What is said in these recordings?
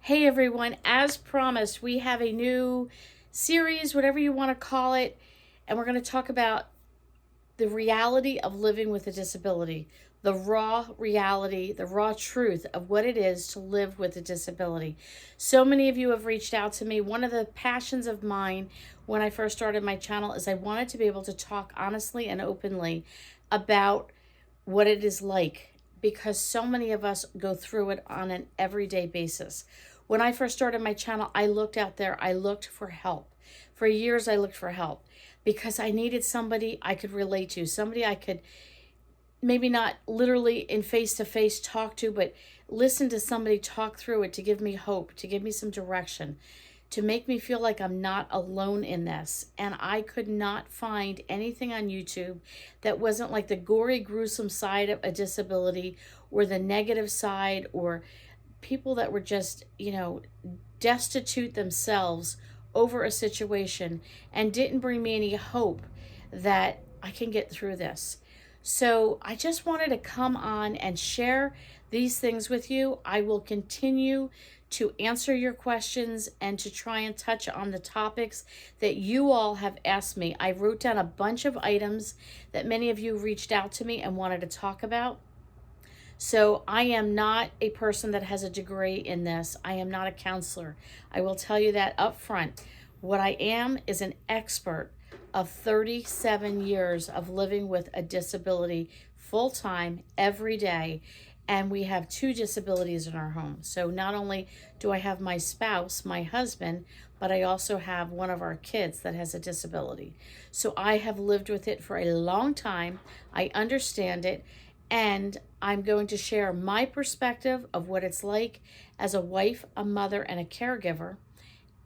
Hey everyone, as promised, we have a new series, whatever you want to call it, and we're going to talk about the reality of living with a disability, the raw reality, the raw truth of what it is to live with a disability. So many of you have reached out to me. One of the passions of mine when I first started my channel is I wanted to be able to talk honestly and openly about what it is like, because so many of us go through it on an everyday basis. When I first started my channel, I looked out there, I looked for help. For years, I looked for help because I needed somebody I could relate to, somebody I could maybe not literally in face-to-face talk to, but listen to somebody talk through it to give me hope, to give me some direction, to make me feel like I'm not alone in this. And I could not find anything on YouTube that wasn't like the gory, gruesome side of a disability or the negative side, or people that were just, destitute themselves over a situation and didn't bring me any hope that I can get through this. So I just wanted to come on and share these things with you. I will continue to answer your questions and to try and touch on the topics that you all have asked me. I wrote down a bunch of items that many of you reached out to me and wanted to talk about. So I am not a person that has a degree in this. I am not a counselor. I will tell you that up front. What I am is an expert of 37 years of living with a disability full-time every day. And we have two disabilities in our home. So not only do I have my spouse, my husband, but I also have one of our kids that has a disability. So I have lived with it for a long time. I understand it. And I'm going to share my perspective of what it's like as a wife, a mother, and a caregiver,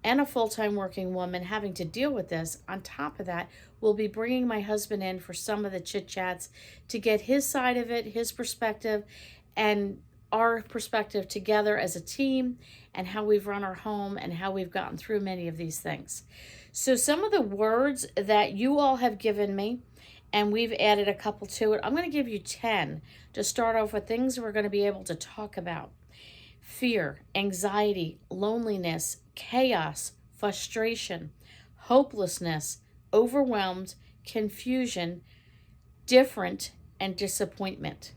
and a full-time working woman having to deal with this. On top of that, we'll be bringing my husband in for some of the chit-chats to get his side of it, his perspective, and our perspective together as a team, and how we've run our home and how we've gotten through many of these things. So some of the words that you all have given me, and we've added a couple to it. I'm going to give you 10 to start off with things we're going to be able to talk about. Fear, anxiety, loneliness, chaos, frustration, hopelessness, overwhelmed, confusion, different, and disappointment.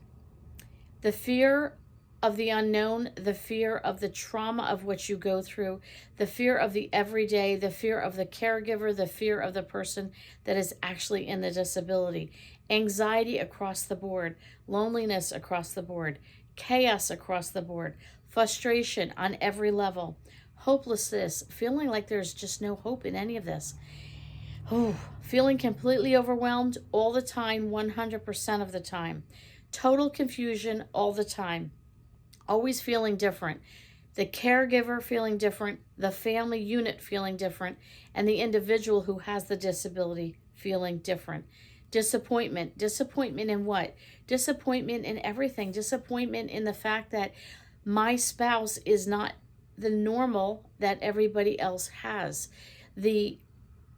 The fear of the unknown, the fear of the trauma of what you go through, the fear of the everyday, the fear of the caregiver, the fear of the person that is actually in the disability, anxiety across the board, loneliness across the board, chaos across the board, frustration on every level, hopelessness, feeling like there's just no hope in any of this. Feeling completely overwhelmed all the time, 100% of the time. Total confusion all the time. Always feeling different. The caregiver feeling different, the family unit feeling different, and the individual who has the disability feeling different. Disappointment. Disappointment in what? Disappointment in everything. Disappointment in the fact that my spouse is not the normal that everybody else has. The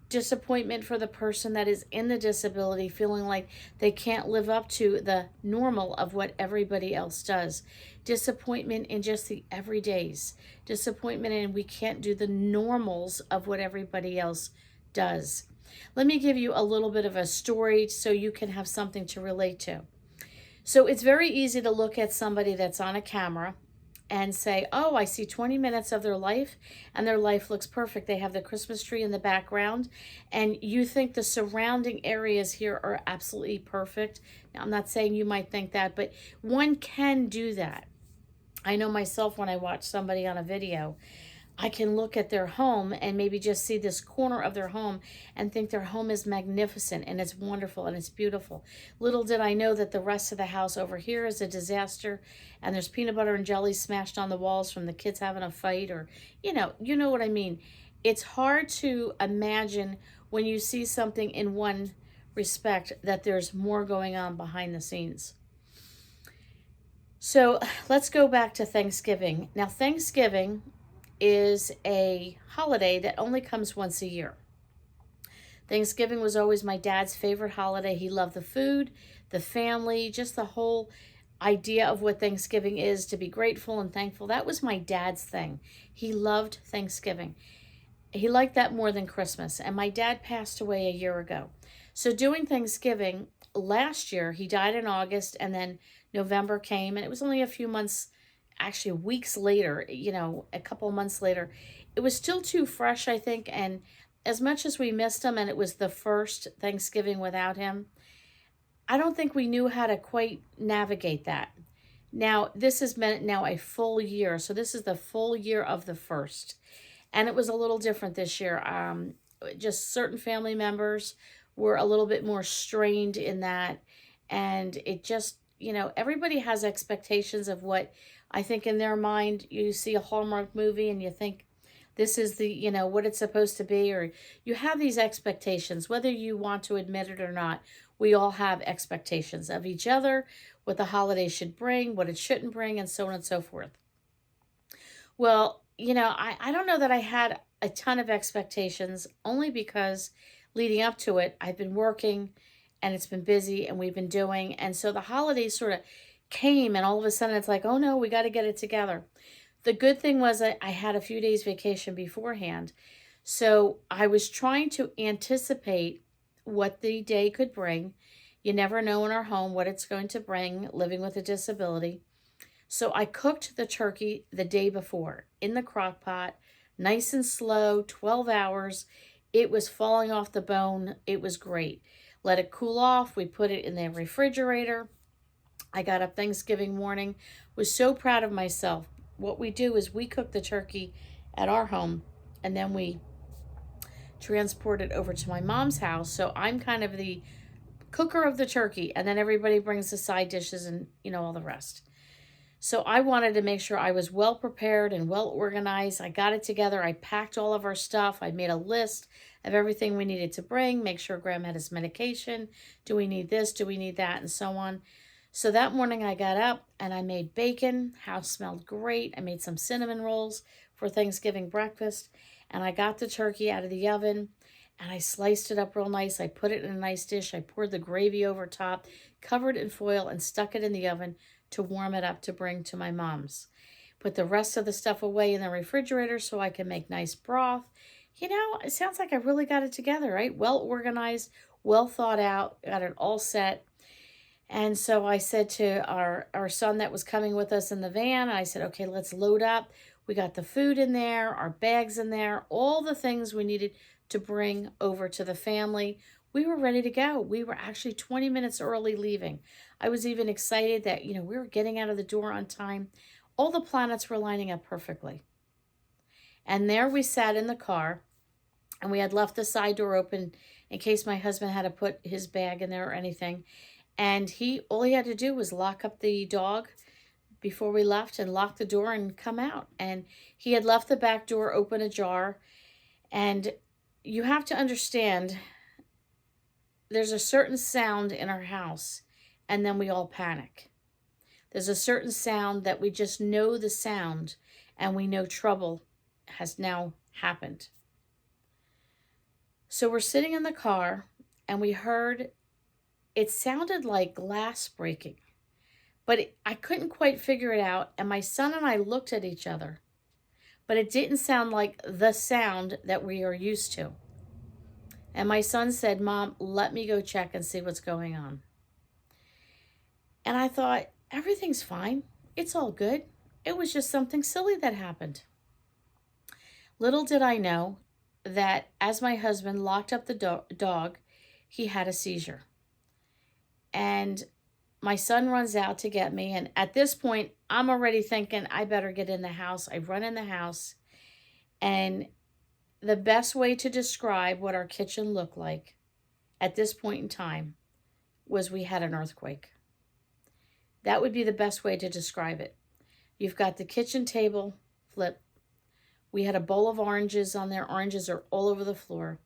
disappointment for the person that is in the disability, feeling like they can't live up to the normal of what everybody else does. Disappointment in just the everydays. Disappointment in we can't do the normals of what everybody else does. Let me give you a little bit of a story so you can have something to relate to. So it's very easy to look at somebody that's on a camera and say, oh, I see 20 minutes of their life and their life looks perfect. They have the Christmas tree in the background and you think the surrounding areas here are absolutely perfect. Now, I'm not saying you might think that, but one can do that. I know myself, when I watch somebody on a video, I can look at their home and maybe just see this corner of their home and think their home is magnificent and it's wonderful and it's beautiful. Little did I know that the rest of the house over here is a disaster and there's peanut butter and jelly smashed on the walls from the kids having a fight, or, you know what I mean. It's hard to imagine when you see something in one respect that there's more going on behind the scenes. So let's go back to Thanksgiving. Now, Thanksgiving is a holiday that only comes once a year. Thanksgiving was always my dad's favorite holiday. He loved the food, the family, just the whole idea of what Thanksgiving is, to be grateful and thankful. That was my dad's thing. He loved Thanksgiving. He liked that more than Christmas. And my dad passed away a year ago. So doing Thanksgiving last year, he died in August, and then November came, and it was only a few months, actually weeks later, a couple of months later. It was still too fresh, I think. And as much as we missed him, and it was the first Thanksgiving without him, I don't think we knew how to quite navigate that. Now, this has been now a full year. So this is the full year of the first. And it was a little different this year. Just certain family members were a little bit more strained in that. And it just, everybody has expectations of what, I think in their mind, you see a Hallmark movie and you think this is the, what it's supposed to be, or you have these expectations, whether you want to admit it or not. We all have expectations of each other, what the holiday should bring, what it shouldn't bring, and so on and so forth. Well, I don't know that I had a ton of expectations, only because leading up to it, I've been working and it's been busy and we've been doing. And so the holidays sort of came, and all of a sudden it's like, oh no, we got to get it together. The good thing was I had a few days vacation beforehand. So I was trying to anticipate what the day could bring. You never know in our home what it's going to bring, living with a disability. So I cooked the turkey the day before in the crock pot, nice and slow, 12 hours. It was falling off the bone. It was great. Let it cool off. We put it in the refrigerator. I got up Thanksgiving morning, was so proud of myself. What we do is we cook the turkey at our home, and then we transport it over to my mom's house. So I'm kind of the cooker of the turkey, and then everybody brings the side dishes and all the rest. So I wanted to make sure I was well prepared and well organized. I got it together. I packed all of our stuff. I made a list of everything we needed to bring, make sure Graham had his medication. Do we need this? Do we need that? And so on. So that morning I got up and I made bacon. House smelled great. I made some cinnamon rolls for Thanksgiving breakfast. And I got the turkey out of the oven and I sliced it up real nice. I put it in a nice dish. I poured the gravy over top, covered it in foil, and stuck it in the oven to warm it up to bring to my mom's. Put the rest of the stuff away in the refrigerator so I can make nice broth. It sounds like I really got it together, right? Well organized, well thought out, got it all set. And so I said to our son that was coming with us in the van, I said, okay, let's load up. We got the food in there, our bags in there, all the things we needed to bring over to the family. We were ready to go. We were actually 20 minutes early leaving. I was even excited that, we were getting out of the door on time. All the planets were lining up perfectly. And there we sat in the car, and we had left the side door open in case my husband had to put his bag in there or anything. And all he had to do was lock up the dog before we left and lock the door and come out. And he had left the back door open ajar. And you have to understand, there's a certain sound in our house, and then we all panic. There's a certain sound that we just know the sound, and we know trouble has now happened. So we're sitting in the car, and we heard, it sounded like glass breaking, but I couldn't quite figure it out. And my son and I looked at each other, but it didn't sound like the sound that we are used to. And my son said, Mom, let me go check and see what's going on. And I thought, everything's fine. It's all good. It was just something silly that happened. Little did I know that as my husband locked up the dog, he had a seizure. And my son runs out to get me. And at this point, I'm already thinking, I better get in the house. I run in the house. And the best way to describe what our kitchen looked like at this point in time was we had an earthquake. That would be the best way to describe it. You've got the kitchen table flip. We had a bowl of oranges on there. Oranges are all over the floor.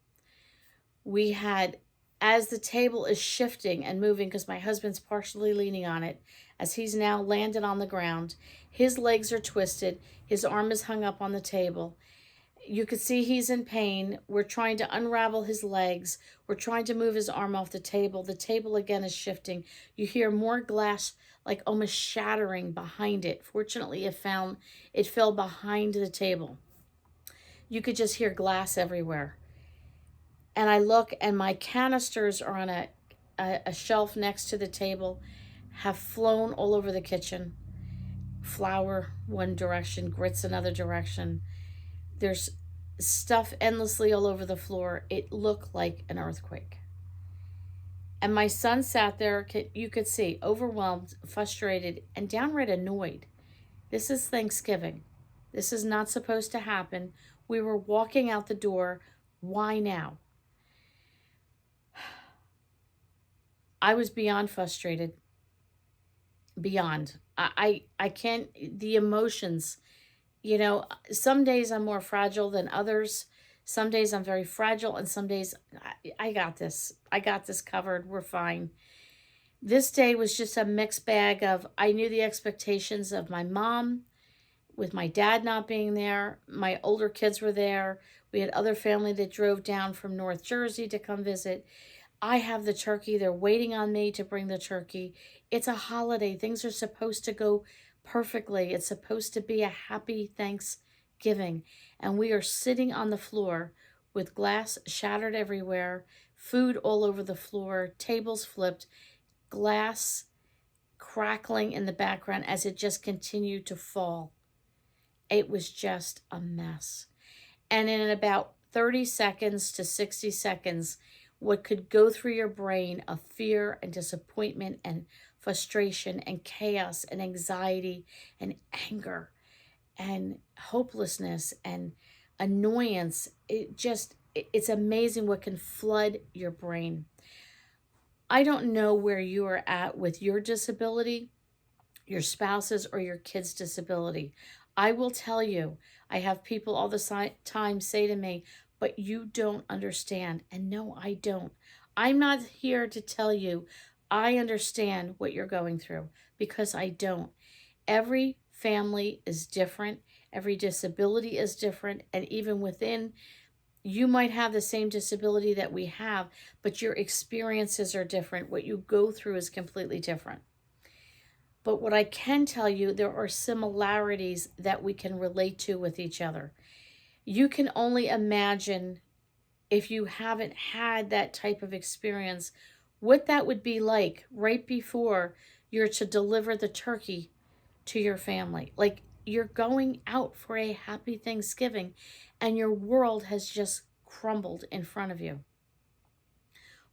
We had, as the table is shifting and moving, because my husband's partially leaning on it, as he's now landed on the ground, his legs are twisted, his arm is hung up on the table. You could see he's in pain. We're trying to unravel his legs. We're trying to move his arm off the table. The table again is shifting. You hear more glass like almost shattering behind it. Fortunately, it fell behind the table. You could just hear glass everywhere. And I look, and my canisters are on a shelf next to the table, have flown all over the kitchen. Flour one direction, grits another direction. There's stuff endlessly all over the floor. It looked like an earthquake. And my son sat there, you could see, overwhelmed, frustrated, and downright annoyed. This is Thanksgiving. This is not supposed to happen. We were walking out the door. Why now? I was beyond frustrated. Beyond. I can't, the emotions, some days I'm more fragile than others. Some days I'm very fragile, and some days I got this. I got this covered. We're fine. This day was just a mixed bag of, I knew the expectations of my mom, with my dad not being there. My older kids were there. We had other family that drove down from North Jersey to come visit. I have the turkey. They're waiting on me to bring the turkey. It's a holiday. Things are supposed to go perfectly. It's supposed to be a happy Thanksgiving. And we are sitting on the floor with glass shattered everywhere, food all over the floor, tables flipped, glass crackling in the background as it just continued to fall. It was just a mess. And in about 30 seconds to 60 seconds, what could go through your brain of fear and disappointment and frustration and chaos and anxiety and anger and hopelessness and annoyance, it's amazing what can flood your brain. I don't know where you are at with your disability, your spouse's or your kid's disability. I will tell you, I have people all the time say to me, but you don't understand. And no, I don't. I'm not here to tell you I understand what you're going through, because I don't. Every family is different. Every disability is different. And even within, you might have the same disability that we have, but your experiences are different. What you go through is completely different. But what I can tell you, there are similarities that we can relate to with each other. You can only imagine, if you haven't had that type of experience, what that would be like right before you're to deliver the turkey to your family. Like, you're going out for a happy Thanksgiving and your world has just crumbled in front of you.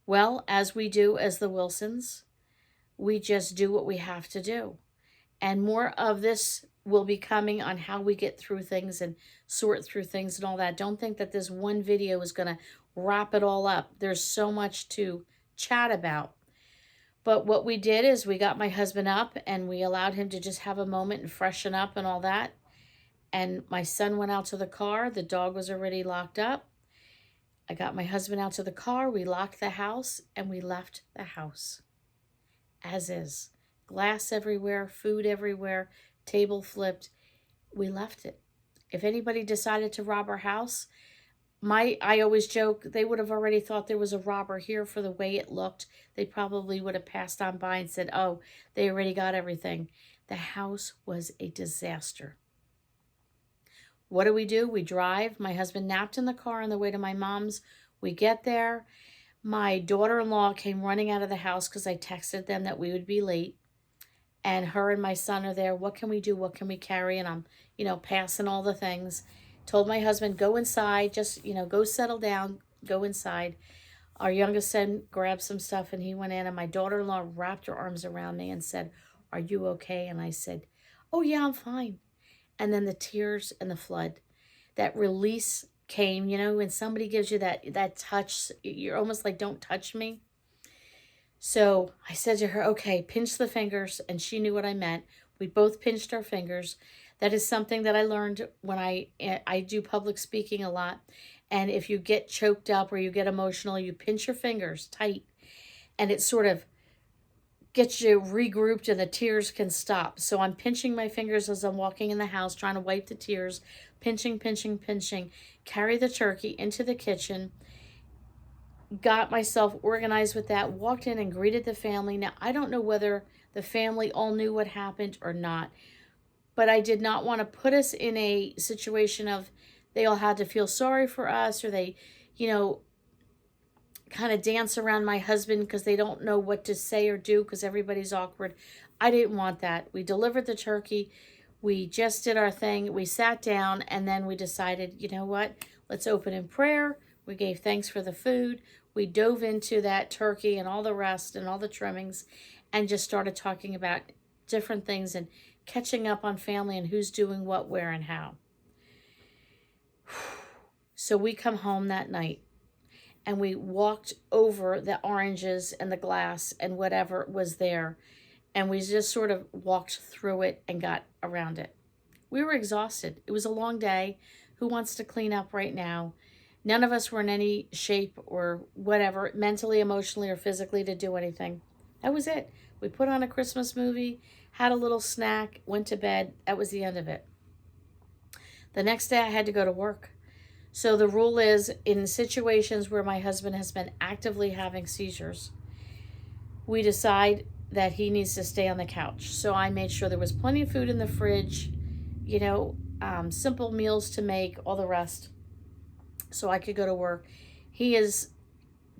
Well, as we do as the Wilsons, we just do what we have to do. And more of this will be coming on how we get through things and sort through things and all that. Don't think that this one video is going to wrap it all up. There's so much to chat about. But what we did is we got my husband up and we allowed him to just have a moment and freshen up and all that. And my son went out to the car. The dog was already locked up. I got my husband out to the car. We locked the house and we left the house as is. Glass everywhere, food everywhere, table flipped. We left it. If anybody decided to rob our house, I always joke, they would have already thought there was a robber here for the way it looked. They probably would have passed on by and said, oh, they already got everything. The house was a disaster. What do? We drive. My husband napped in the car on the way to my mom's. We get there. My daughter-in-law came running out of the house because I texted them that we would be late. And her and my son are there. What can we do? What can we carry? And I'm, passing all the things. Told my husband, go inside. Just, go settle down. Go inside. Our youngest son grabbed some stuff and he went in. And my daughter-in-law wrapped her arms around me and said, are you okay? And I said, oh, yeah, I'm fine. And then the tears and the flood. That release came, when somebody gives you that touch, you're almost like, don't touch me. So I said to her, okay, pinch the fingers. And she knew what I meant. We both pinched our fingers. That is something that I learned when I do public speaking a lot. And if you get choked up or you get emotional, you pinch your fingers tight. And it sort of get you regrouped and the tears can stop. So I'm pinching my fingers as I'm walking in the house, trying to wipe the tears, pinching, pinching, pinching, carry the turkey into the kitchen, got myself organized with that, walked in and greeted the family. Now, I don't know whether the family all knew what happened or not, but I did not want to put us in a situation of they all had to feel sorry for us, or they, you know, kind of dance around my husband because they don't know what to say or do because everybody's awkward. I didn't want that. We delivered the turkey. We just did our thing. We sat down and then we decided, you know what? Let's open in prayer. We gave thanks for the food. We dove into that turkey and all the rest and all the trimmings and just started talking about different things and catching up on family and who's doing what, where, and how. So we come home that night and we walked over the oranges and the glass and whatever was there. And we just sort of walked through it and got around it. We were exhausted. It was a long day. Who wants to clean up right now? None of us were in any shape or whatever, mentally, emotionally, or physically to do anything. That was it. We put on a Christmas movie, had a little snack, went to bed. That was the end of it. The next day I had to go to work. So the rule is, in situations where my husband has been actively having seizures, we decide that he needs to stay on the couch. So I made sure there was plenty of food in the fridge, you know, simple meals to make, all the rest, so I could go to work. He is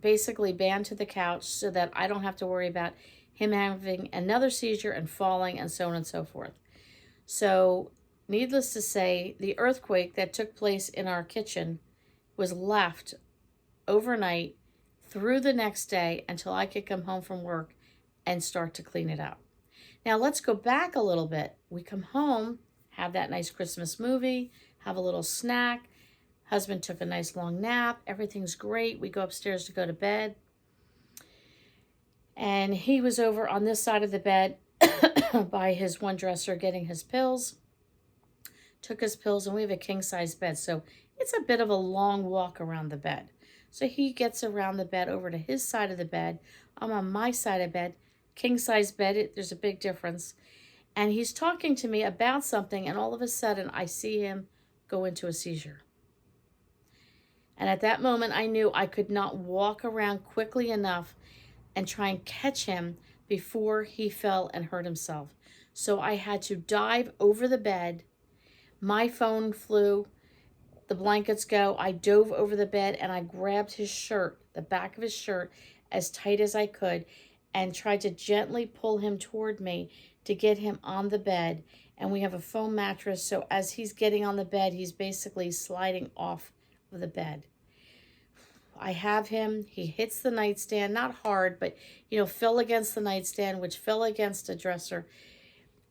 basically banned to the couch so that I don't have to worry about him having another seizure and falling and so on and so forth. So needless to say, the earthquake that took place in our kitchen was left overnight through the next day until I could come home from work and start to clean it up. Now let's go back a little bit. We come home, have that nice Christmas movie, have a little snack. Husband took a nice long nap. Everything's great. We go upstairs to go to bed. And he was over on this side of the bed by his one dresser getting his pills. Took his pills, and we have a king-size bed. So it's a bit of a long walk around the bed. So he gets around the bed over to his side of the bed. I'm on my side of bed. King-size bed, there's a big difference. And he's talking to me about something, and all of a sudden I see him go into a seizure. And at that moment, I knew I could not walk around quickly enough and try and catch him before he fell and hurt himself. So I had to dive over the bed. My phone flew, the blankets go. I dove over the bed and I grabbed his shirt, the back of his shirt, as tight as I could and tried to gently pull him toward me to get him on the bed. And we have a foam mattress, so as he's getting on the bed, he's basically sliding off of the bed. I have him, he hits the nightstand, not hard, but, you know, fell against the nightstand, which fell against a dresser.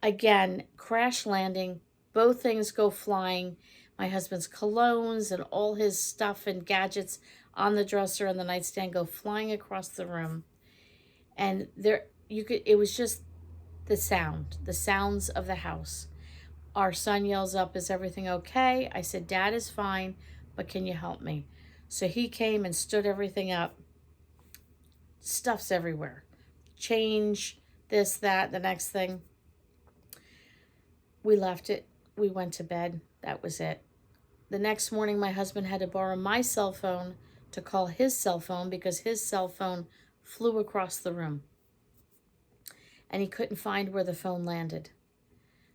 Again, crash landing, both things go flying. My husband's colognes and all his stuff and gadgets on the dresser and the nightstand go flying across the room. And it was just the sounds of the house. Our son yells up, "Is everything okay?" I said, "Dad is fine, but can you help me?" So he came and stood everything up. Stuff's everywhere. Change, this, that, the next thing. We left it. We went to bed. That was it. The next morning, my husband had to borrow my cell phone to call his cell phone because his cell phone flew across the room. And he couldn't find where the phone landed.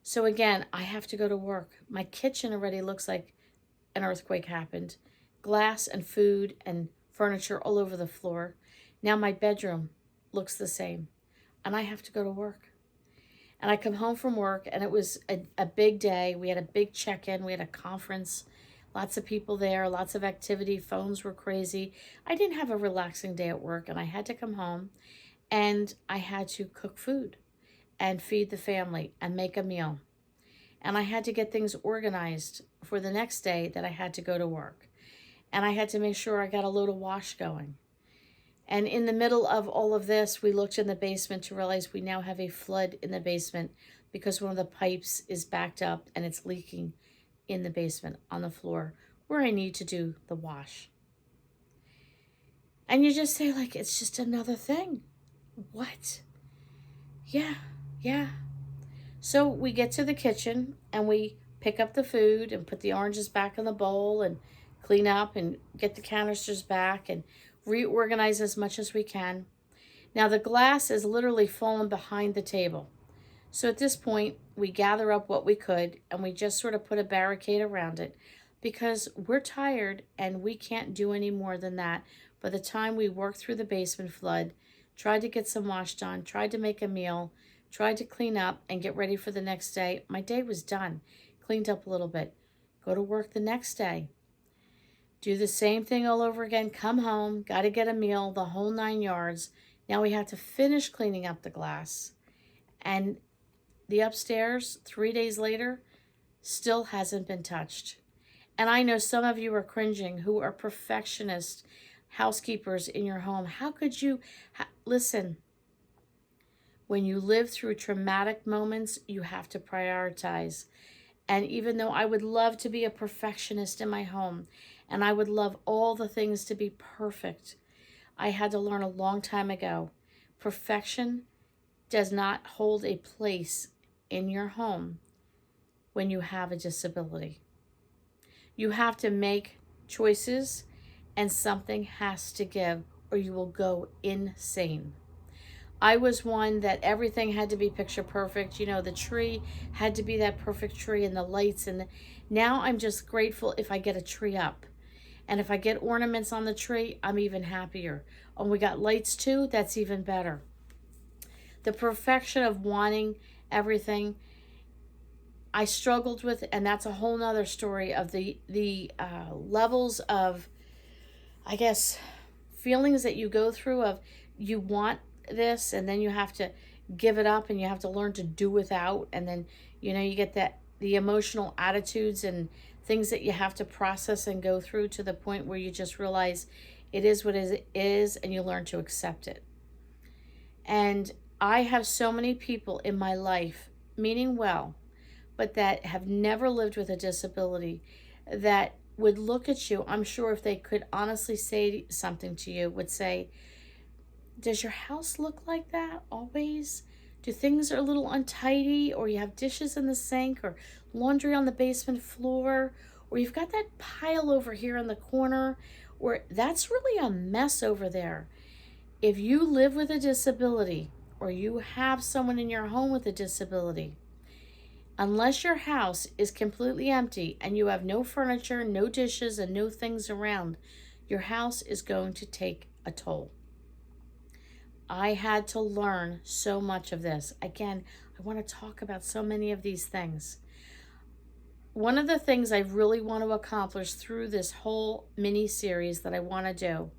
So again, I have to go to work. My kitchen already looks like an earthquake happened. Glass and food and furniture all over the floor. Now my bedroom looks the same. And I have to go to work. And I come home from work, and it was a big day. We had a big check-in. We had a conference. Lots of people there, lots of activity. Phones were crazy. I didn't have a relaxing day at work, and I had to come home, and I had to cook food and feed the family and make a meal. And I had to get things organized for the next day that I had to go to work. And I had to make sure I got a load of wash going. And in the middle of all of this, we looked in the basement to realize we now have a flood in the basement because one of the pipes is backed up and it's leaking in the basement on the floor where I need to do the wash. And you just say, like, it's just another thing. What? Yeah, yeah. So we get to the kitchen and we pick up the food and put the oranges back in the bowl and clean up and get the canisters back and reorganize as much as we can. Now the glass is literally fallen behind the table. So at this point, we gather up what we could and we just sort of put a barricade around it because we're tired and we can't do any more than that. By the time we worked through the basement flood, tried to get some wash done, tried to make a meal, tried to clean up and get ready for the next day, my day was done. Cleaned up a little bit. Go to work the next day. Do the same thing all over again. Come home, got to get a meal, the whole 9 yards. Now we have to finish cleaning up the glass. And the upstairs, 3 days later, still hasn't been touched. And I know some of you are cringing who are perfectionist housekeepers in your home. How could you? Listen, when you live through traumatic moments, you have to prioritize. And even though I would love to be a perfectionist in my home, and I would love all the things to be perfect, I had to learn a long time ago, perfection does not hold a place in your home when you have a disability. You have to make choices and something has to give or you will go insane. I was one that everything had to be picture perfect. You know, the tree had to be that perfect tree and the lights. Now I'm just grateful if I get a tree up. And if I get ornaments on the tree, I'm even happier. And we got lights too, that's even better. The perfection of wanting everything, I struggled with, and that's a whole nother story of the levels of, I guess, feelings that you go through of you want this and then you have to give it up and you have to learn to do without, and then you get the emotional attitudes and things that you have to process and go through to the point where you just realize it is what it is and you learn to accept it. And I have so many people in my life, meaning well, but that have never lived with a disability, that would look at you, I'm sure if they could honestly say something to you, would say, does your house look like that always? Do things are a little untidy, or you have dishes in the sink, or laundry on the basement floor, or you've got that pile over here in the corner, or that's really a mess over there. If you live with a disability, or you have someone in your home with a disability, unless your house is completely empty and you have no furniture, no dishes, and no things around, your house is going to take a toll. I had to learn so much of this. Again, I want to talk about so many of these things. One of the things I really want to accomplish through this whole mini series that I want to do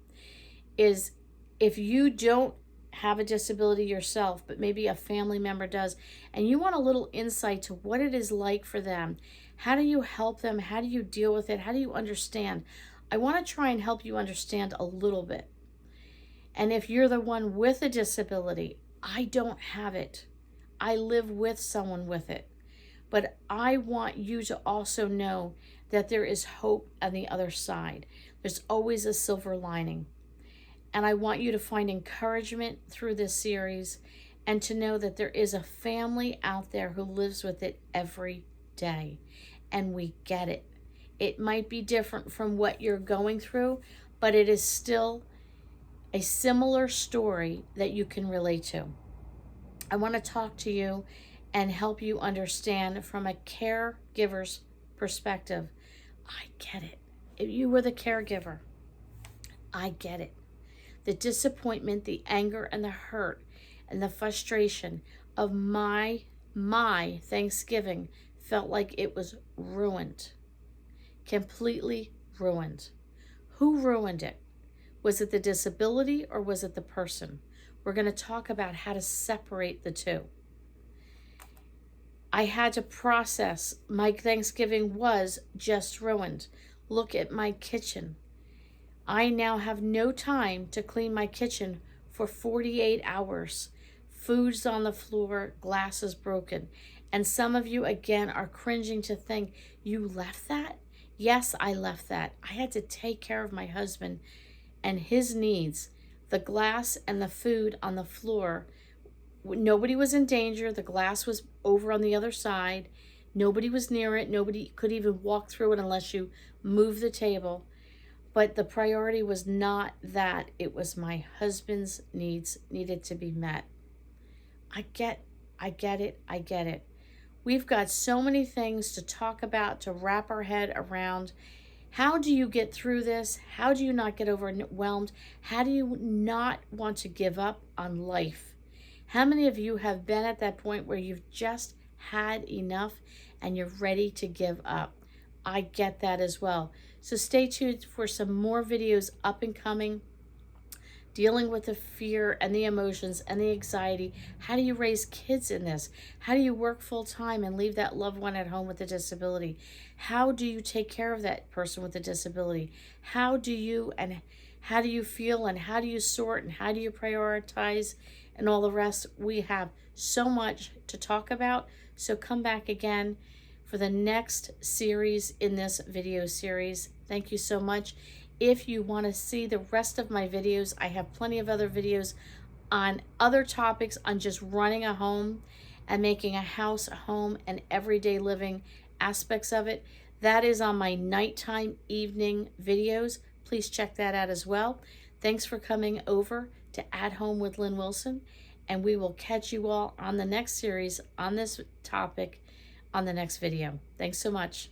is, if you don't have a disability yourself, but maybe a family member does, and you want a little insight to what it is like for them, how do you help them? How do you deal with it? How do you understand? I want to try and help you understand a little bit. And if you're the one with a disability, I don't have it. I live with someone with it. But I want you to also know that there is hope on the other side. There's always a silver lining. And I want you to find encouragement through this series and to know that there is a family out there who lives with it every day. And we get it. It might be different from what you're going through, but it is still a similar story that you can relate to. I want to talk to you and help you understand from a caregiver's perspective. I get it. If you were the caregiver, I get it. The disappointment, the anger, and the hurt, and the frustration of my Thanksgiving felt like it was ruined. Completely ruined. Who ruined it? Was it the disability or was it the person? We're going to talk about how to separate the two. I had to process my Thanksgiving was just ruined. Look at my kitchen. I now have no time to clean my kitchen for 48 hours. Food's on the floor, glass is broken. And some of you, again, are cringing to think, you left that? Yes, I left that. I had to take care of my husband and his needs. The glass and the food on the floor Nobody was in danger. The glass was over on the other side. Nobody was near it. Nobody could even walk through it unless you move the table. But the priority was not that. It was my husband's needs needed to be met. I get it. We've got so many things to talk about, to wrap our head around. How do you get through this? How do you not get overwhelmed? How do you not want to give up on life? How many of you have been at that point where you've just had enough and you're ready to give up? I get that as well. So stay tuned for some more videos up and coming, dealing with the fear and the emotions and the anxiety. How do you raise kids in this? How do you work full time and leave that loved one at home with a disability? How do you take care of that person with a disability? How do you feel, and how do you sort, and how do you prioritize, and all the rest? We have so much to talk about. So come back again for the next series in this video series. Thank you so much. If you want to see the rest of my videos, I have plenty of other videos on other topics on just running a home and making a house a home and everyday living aspects of it. That is on my nighttime evening videos. Please check that out as well. Thanks for coming over to At Home with Lynn Wilson, and we will catch you all on the next series on this topic on the next video. Thanks so much.